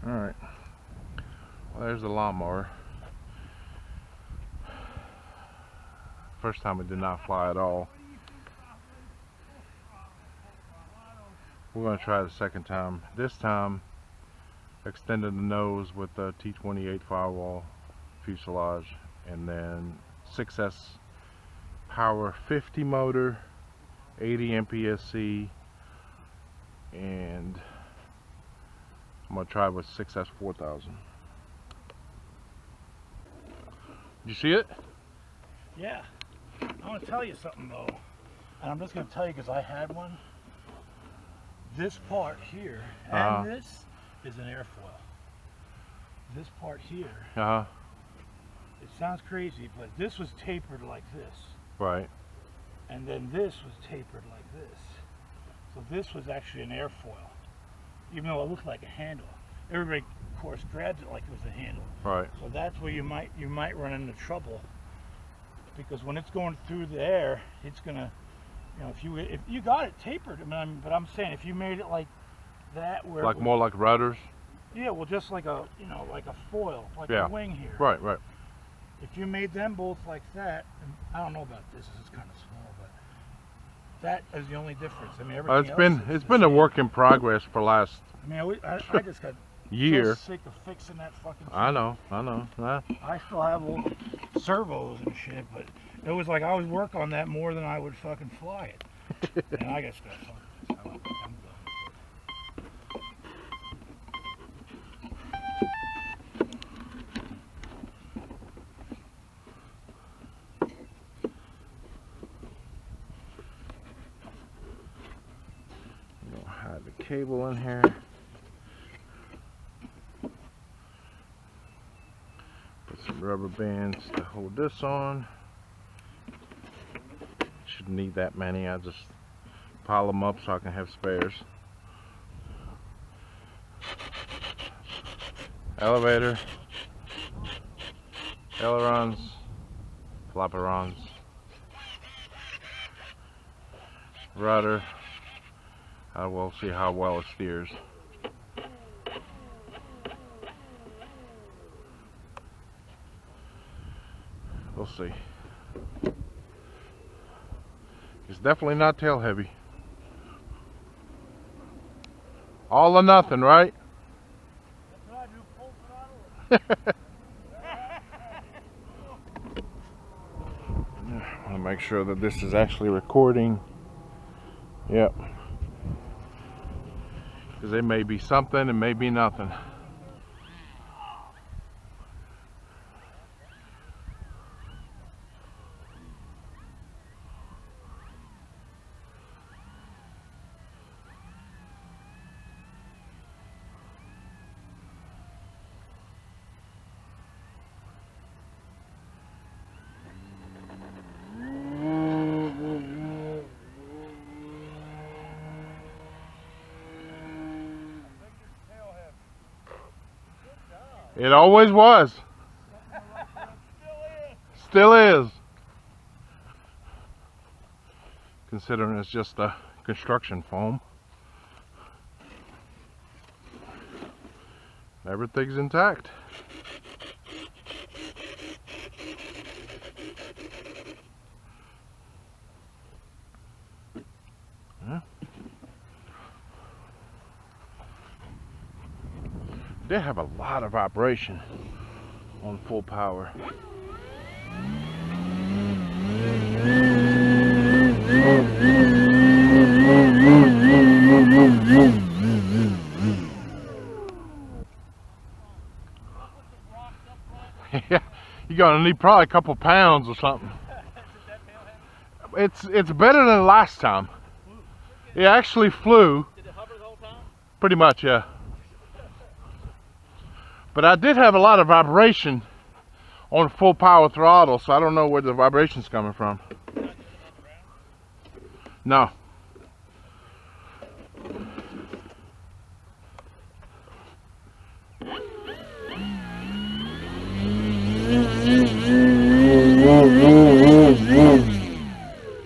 Alright, well, there's the lawnmower. First time it did not fly at all. We're going to try the second time. This time, extended the nose with the T28 firewall fuselage, and then 6S power 50 motor, 80 MPSC, and I'm going to try with 6S 4000. Did you see it? Yeah. I want to tell you something though, and I'm just going to tell you because I had one. This part here and this is an airfoil. This part here, it sounds crazy, but this was tapered like this. Right. And then this was tapered like this. So this was actually an airfoil, even though it looked like a handle. Everybody, of course, grabbed it like it was a handle. Right. So that's where you might run into trouble, because when it's going through the air, it's gonna, you know, if you got it tapered, but I'm saying if you made it like that, where like more like rudders. Yeah, well, just like a, you know, like a foil, like a wing here. Right, right. If you made them both like that, and I don't know about this is kind of small, but that is the only difference. I mean, everything it's been a work in progress for last. I mean, I just got year. so sick of fixing that fucking shit. I know. I still have old servos and shit, but it was like I would work on that more than I would fucking fly it. And I got stuff on this. I'm done. Hide the cable in here. Put some rubber bands to hold this on. Shouldn't need that many. I just pile them up so I can have spares. Elevator, ailerons, flapperons, rudder. I will see how well it steers. We'll see. It's definitely not tail heavy. All or nothing, right? That's what I do, full throttle. I want to make sure that this is actually recording. Yep. Because it may be something, it may be nothing. It always was. Still is. Considering it's just a construction foam. Everything's intact. Yeah. They have a lot of vibration on full power. Yeah, you're gonna need probably a couple pounds or something. It's better than last time. It actually flew. Did it hover the whole time? Pretty much, yeah. But I did have a lot of vibration on full power throttle, so I don't know where the vibration's coming from. No.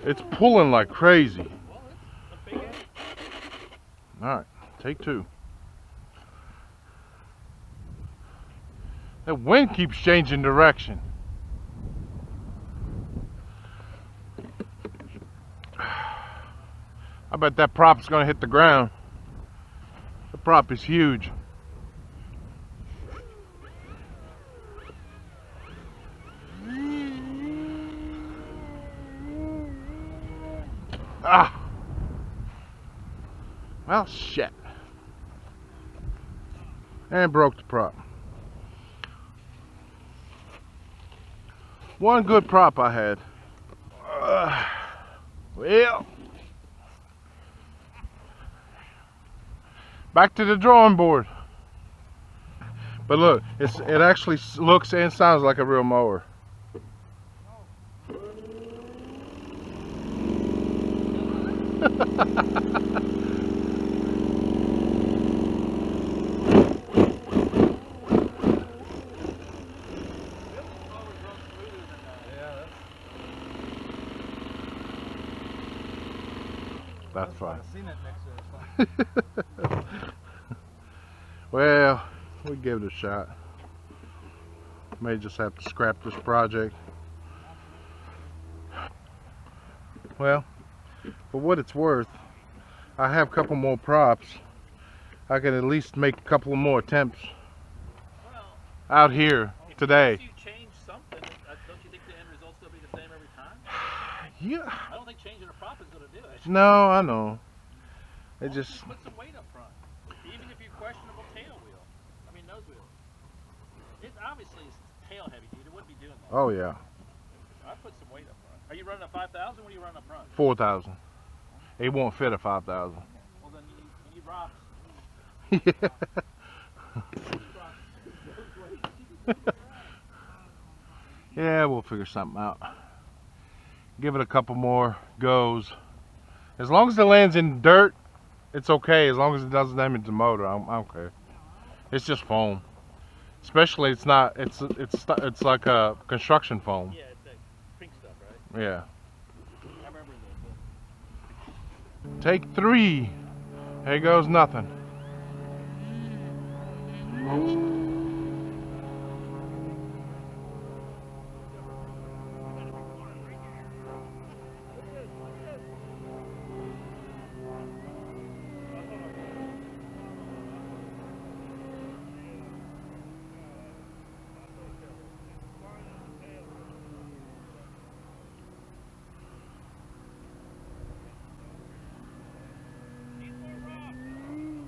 It's pulling like crazy. Alright, take two. The wind keeps changing direction. I bet that prop's gonna hit the ground. The prop is huge. Ah! Well, shit. And broke the prop. One good prop I had. Well, back to the drawing board. But look, it actually looks and sounds like a real mower. That's fine. Well, we give it a shot. May just have to scrap this project. Well, for what it's worth, I have a couple more props. I can at least make a couple more attempts out here today. If you change something, don't you think the end result's going to be the same every time? Yeah. I don't think changing a prop is going to do it. No, I know. It just put some weight up front. Even if you're questionable tail wheel. I mean nose wheel. It obviously is tail heavy, dude. It wouldn't be doing that. Oh yeah. I put some weight up front. Are you running a 5,000? What are you running up front? 4,000. It won't fit a 5,000. Well then you need rocks. Yeah, we'll figure something out. Give it a couple more goes. As long as it lands in dirt, it's okay. As long as it doesn't damage the motor, I'm okay. It's just foam. Especially it's not. It's like a construction foam. Yeah, it's like pink stuff, right? Yeah. I remember that. Take 3. Here goes nothing.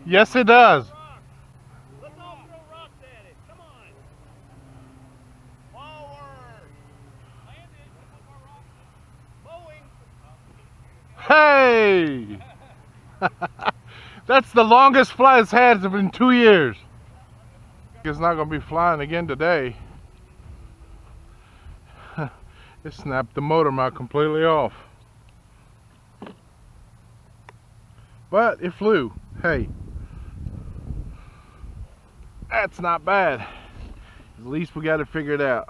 Yes, it does. Let's all throw rocks at it. Come on. Forward. Landed. Mowing. Hey! That's the longest flight it's had in 2 years. It's not going to be flying again today. It snapped the motor mount completely off. But it flew. Hey. That's not bad. At least we got it figured out.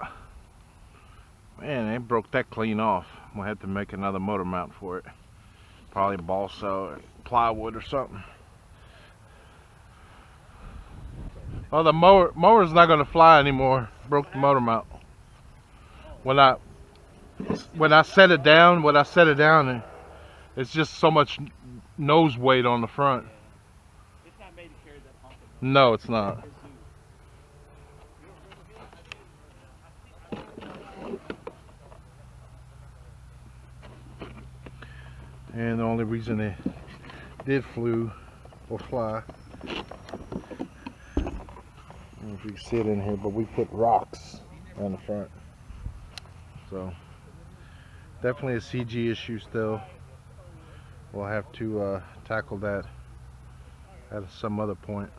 Man, they broke that clean off. We'll have to make another motor mount for it. Probably balsa or plywood or something. Oh, the mower's not going to fly anymore. Broke the motor mount. When I set it down, it's just so much nose weight on the front. It's not made to carry that hump. No, it's not. And the only reason it did fly, I don't know if you can see it in here, but we put rocks on the front. So definitely a CG issue still. We'll have to tackle that at some other point.